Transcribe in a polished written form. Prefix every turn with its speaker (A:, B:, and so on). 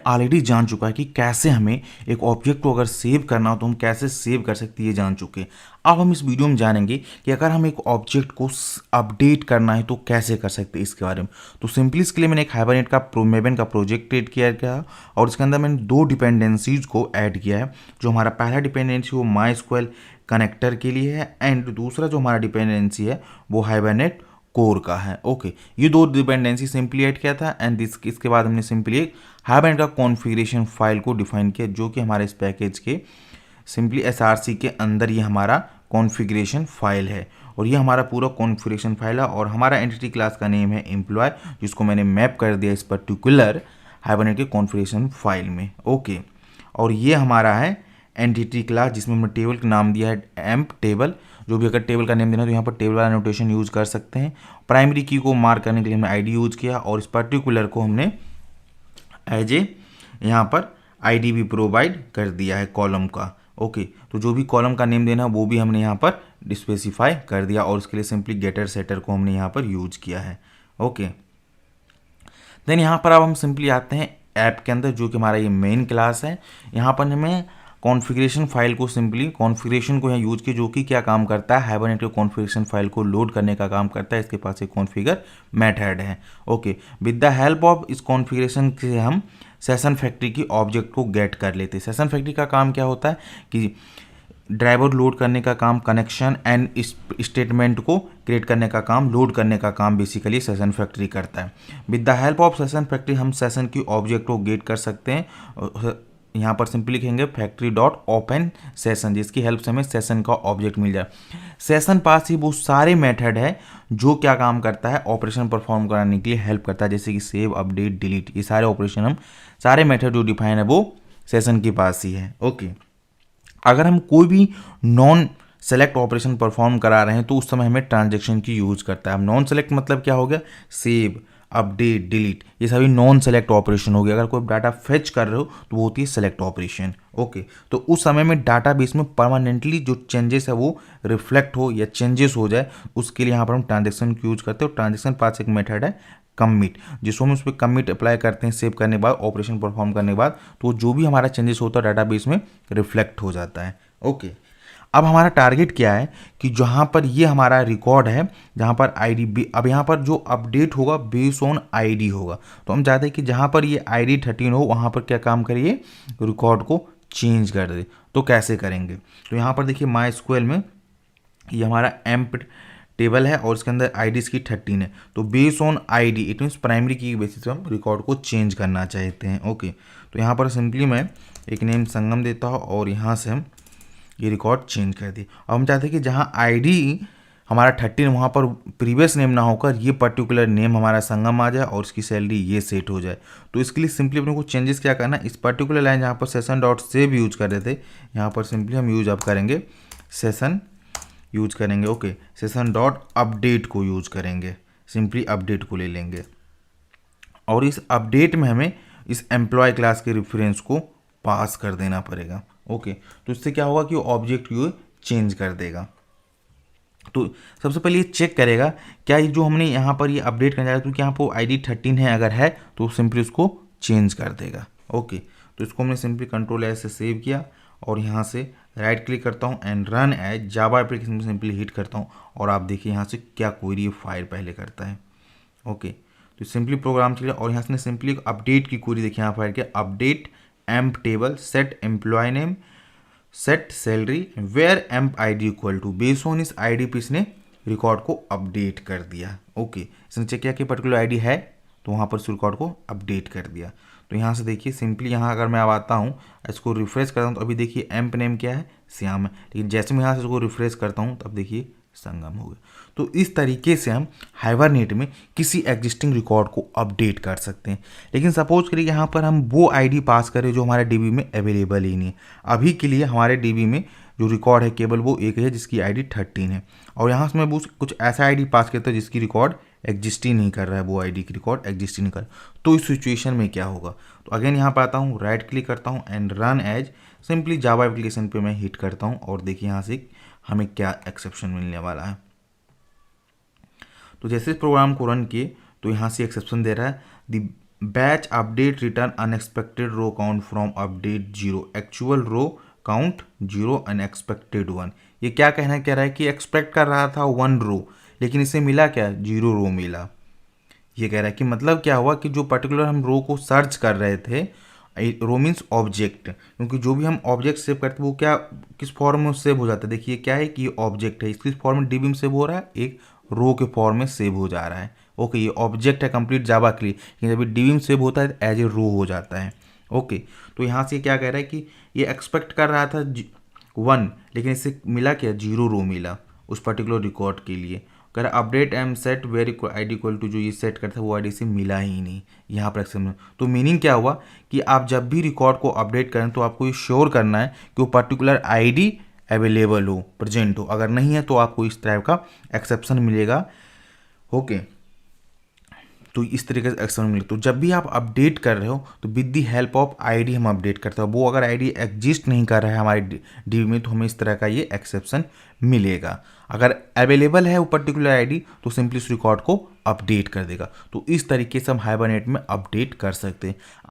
A: Already जान चुका है कि कैसे हमें एक ऑब्जेक्ट को अगर सेव करना हो तो हम कैसे सेव कर सकते हैं, ये जान चुके हैं। अब हम इस वीडियो में जानेंगे कि अगर हम एक ऑब्जेक्ट को अपडेट करना है तो कैसे कर सकते हैं इसके बारे में। तो सिंपली इसके लिए मैंने एक हाइबरनेट का मेबेन का प्रोजेक्ट क्रिएट किया गया और इसके अंदर मैंने दो डिपेंडेंसीज को ऐड किया है। जो हमारा पहला डिपेंडेंसी वो माई कनेक्टर के लिए है एंड दूसरा जो हमारा डिपेंडेंसी है वो हाइबरनेट कोर का है। ओके, ये दो डिपेंडेंसी सिंपली ऐड किया था एंड इसके बाद हमने सिंपली एक हाइबरनेट का कॉन्फ़िगरेशन फाइल को डिफाइन किया जो कि हमारे इस पैकेज के सिंपली एसआरसी के अंदर ये हमारा कॉन्फ़िगरेशन फाइल है और ये हमारा पूरा कॉन्फ़िगरेशन फाइल है और हमारा एंटिटी क्लास का नेम है एम्प्लॉय, जिसको मैंने मैप कर दिया इस पर्टिकुलर हाइबरनेट के कॉन्फ़िगरेशन फाइल में। ओके, और ये हमारा है एंटिटी क्लास जिसमें हमने टेबल का नाम दिया है एम्प टेबल। जो भी अगर टेबल का नेम देना तो यहाँ पर टेबल वाला नोटेशन यूज़ कर सकते हैं। प्राइमरी की को मार्क करने के लिए हमने आईडी यूज़ किया और इस पर्टिकुलर को हमने एज ए यहाँ पर आईडी भी प्रोवाइड कर दिया है कॉलम का। ओके, तो जो भी कॉलम का नेम देना वो भी हमने यहाँ पर स्पेसिफाई कर दिया और उसके लिए सिंपली गेटर सेटर को हमने यहाँ पर यूज किया है। ओके, देन यहाँ पर अब हम सिंपली आते हैं ऐप के अंदर जो कि हमारा ये मेन क्लास है। यहाँ पर हमें कॉन्फ़िगरेशन फाइल को सिंपली कॉन्फ़िगरेशन को यहाँ यूज किया जो कि क्या काम करता है, हाइबरनेट के कॉन्फ़िगरेशन फाइल को लोड करने का काम करता है। इसके पास एक कॉन्फ़िगर मेथड है। Okay, with the help of इस कॉन्फ़िगरेशन से हम सेशन फैक्ट्री की ऑब्जेक्ट को गेट कर लेते हैं। सेशन फैक्ट्री का काम क्या होता है कि ड्राइवर लोड करने का काम, कनेक्शन एंड स्टेटमेंट को क्रिएट करने का काम, लोड करने का काम बेसिकली सेशन फैक्ट्री करता है। With the help of session factory हम सेशन की ऑब्जेक्ट को गेट कर सकते हैं। यहाँ पर सिंपली लिखेंगे फैक्ट्री डॉट ओपन सेशन, जिसकी हेल्प से हमें सेशन का ऑब्जेक्ट मिल जाए। सेशन पास ही वो सारे मेथड है जो क्या काम करता है, ऑपरेशन परफॉर्म कराने के लिए हेल्प करता है, जैसे कि सेव, अपडेट, डिलीट, ये सारे ऑपरेशन हम सारे मेथड जो डिफाइन है वो सेशन के पास ही है। ओके, अगर हम कोई भी नॉन सेलेक्ट ऑपरेशन परफॉर्म करा रहे हैं तो उस समय हमें ट्रांजेक्शन की यूज करता है। अब नॉन सेलेक्ट मतलब क्या हो गया, सेव, अपडेट, डिलीट, ये सभी नॉन सेलेक्ट ऑपरेशन हो गया। अगर कोई डाटा फेच कर रहे हो तो वो होती है सेलेक्ट ऑपरेशन। ओके, तो उस समय में डाटाबेस में परमानेंटली जो चेंजेस है वो रिफ्लेक्ट हो या चेंजेस हो जाए, उसके लिए यहाँ पर हम ट्रांजेक्शन की यूज करते हैं। ट्रांजेक्शन पास एक मेथड है कमिट, जिसको हम उस पर कमिट अप्लाई करते हैं सेव करने के बाद, ऑपरेशन परफॉर्म करने के बाद, तो जो भी हमारा चेंजेस होता है डाटाबेस में रिफ्लेक्ट हो जाता है। ओके, अब हमारा टारगेट क्या है कि जहाँ पर ये हमारा रिकॉर्ड है जहाँ पर आईडी, अब यहाँ पर जो अपडेट होगा बेस ऑन आईडी होगा, तो हम चाहते हैं कि जहाँ पर ये आईडी 13 हो वहाँ पर क्या काम करिए, रिकॉर्ड को चेंज कर दे। तो कैसे करेंगे, तो यहाँ पर देखिए माई स्क्वेल में ये हमारा एम्प टेबल है और इसके अंदर आईडी इसकी 13 है। तो base on ID it means primary की बेसिस पे हम रिकॉर्ड को चेंज करना चाहते हैं। ओके, तो यहाँ पर सिंपली मैं एक नेम संगम देता हूँ और यहाँ से हम ये रिकॉर्ड चेंज कर दिए। अब हम चाहते हैं कि जहाँ आईडी हमारा 13 वहाँ पर प्रीवियस नेम ना होकर ये पर्टिकुलर नेम हमारा संगम आ जाए और इसकी सैलरी ये सेट हो जाए। तो इसके लिए सिंपली अपने को चेंजेस क्या करना है, इस पर्टिकुलर लाइन जहाँ पर सेशन डॉट सेव यूज कर रहे थे यहाँ पर सिंपली हम यूज अब करेंगे सेशन यूज करेंगे। ओके, सेशन डॉट अपडेट को यूज करेंगे, सिंपली अपडेट को ले लेंगे और इस अपडेट में हमें इस एम्प्लॉय क्लास के रेफरेंस को पास कर देना पड़ेगा। ओके, तो इससे क्या होगा कि ऑब्जेक्ट को चेंज कर देगा। तो सबसे पहले ये चेक करेगा क्या ये जो हमने यहाँ पर ये अपडेट करना है तो क्या यहाँ पर आईडी 13 है, अगर है तो सिंपली उसको चेंज कर देगा। ओके, तो इसको हमने सिंपली कंट्रोल एस से सेव किया और यहाँ से राइट क्लिक करता हूँ and run as Java application में सिंपली हिट करता हूँ और आप देखिए यहाँ से क्या क्वेरी फायर पहले करता है। ओके, तो सिंपली प्रोग्राम चलिए और यहाँ से सिंपली अपडेट की क्वेरी देखिए यहाँ फायर किया, update emp table set employ name set salary where emp ID equal to, base on इस आईडी पे इसने रिकॉर्ड को अपडेट कर दिया। ओके, इसने चेक किया कि पर्टिकुलर आईडी है तो वहाँ पर इस रिकॉर्ड को अपडेट कर दिया। तो यहाँ से देखिए सिंपली यहाँ अगर मैं अब आता हूँ इसको रिफ्रेश करता हूँ तो अभी देखिए एम्प नेम क्या है, श्याम है, लेकिन जैसे मैं यहाँ से इसको रिफ्रेश करता हूँ तो अब देखिए संगम हो गया। तो इस तरीके से हम हाइबरनेट में किसी एग्जिस्टिंग रिकॉर्ड को अपडेट कर सकते हैं। लेकिन सपोज करिए यहाँ पर हम वो आईडी पास करें जो हमारे डीबी में अवेलेबल ही नहीं है। अभी के लिए हमारे डीबी में जो रिकॉर्ड है केवल वो एक है जिसकी आईडी 13 है और यहाँ से मैं कुछ ऐसा आईडी पास करता हूँ जिसकी रिकॉर्ड एग्जिस्ट ही नहीं कर रहा है, वो आईडी की रिकॉर्ड एग्जिस्ट ही नहीं कर रहा। तो इस सिचुएशन में क्या होगा, तो अगेन यहाँ पर आता हूँ, राइट क्लिक करता हूँ and run as, simply Java application पे मैं हिट करता हूँ और देखिए यहाँ से हमें क्या एक्सेप्शन मिलने वाला है। तो जैसे इस प्रोग्राम को रन किए तो यहाँ से एक्सेप्शन दे रहा है, the batch update return unexpected row count from update 0, actual row count 0, unexpected 1। ये क्या कहना कह रहा है कि एक्सपेक्ट कर रहा था 1 रो, लेकिन इसे मिला क्या, 0 रो मिला। ये कह रहा है कि मतलब क्या हुआ कि जो पर्टिकुलर हम रो को सर्च कर रहे थे, रो मीन्स ऑब्जेक्ट, क्योंकि जो भी हम ऑब्जेक्ट सेव करते हैं वो क्या किस फॉर्म में सेव हो जाता है। देखिए क्या है कि ये ऑब्जेक्ट है, किस फॉर्म में डीबी में सेव हो रहा है, एक रो के फॉर्म में सेव हो जा रहा है। ओके, ये ऑब्जेक्ट है कंप्लीट जावा के लिए, लेकिन जब डीबी में सेव होता है एज ए रो हो जाता है। ओके, तो यहाँ से क्या कह रहा है कि ये एक्सपेक्ट कर रहा था 1, लेकिन इसे मिला क्या, 0 रो मिला उस पर्टिकुलर रिकॉर्ड के लिए। कह रहा update M set where ID equal to, जो ये सेट करता है वो आईडी से मिला ही नहीं यहाँ पर एक्सेप्शन। तो मीनिंग क्या हुआ कि आप जब भी रिकॉर्ड को अपडेट करें तो आपको ये श्योर करना है कि वो पर्टिकुलर आईडी अवेलेबल हो, प्रेजेंट हो। अगर नहीं है तो आपको इस टाइप का एक्सेप्शन मिलेगा। ओके, तो इस तरीके से एक्सेप्शन मिले। तो जब भी आप अपडेट कर रहे हो तो with the help of ID हम अपडेट करते हैं। वो अगर आईडी एग्जिस्ट नहीं कर रहा है हमारे डीबी में तो हमें इस तरह का ये एक्सेप्शन मिलेगा। अगर अवेलेबल है वो पर्टिकुलर आईडी तो सिंपली उस रिकॉर्ड को अपडेट कर देगा। तो इस तरीके से हम हाइबरनेट में अपडेट कर सकते हैं।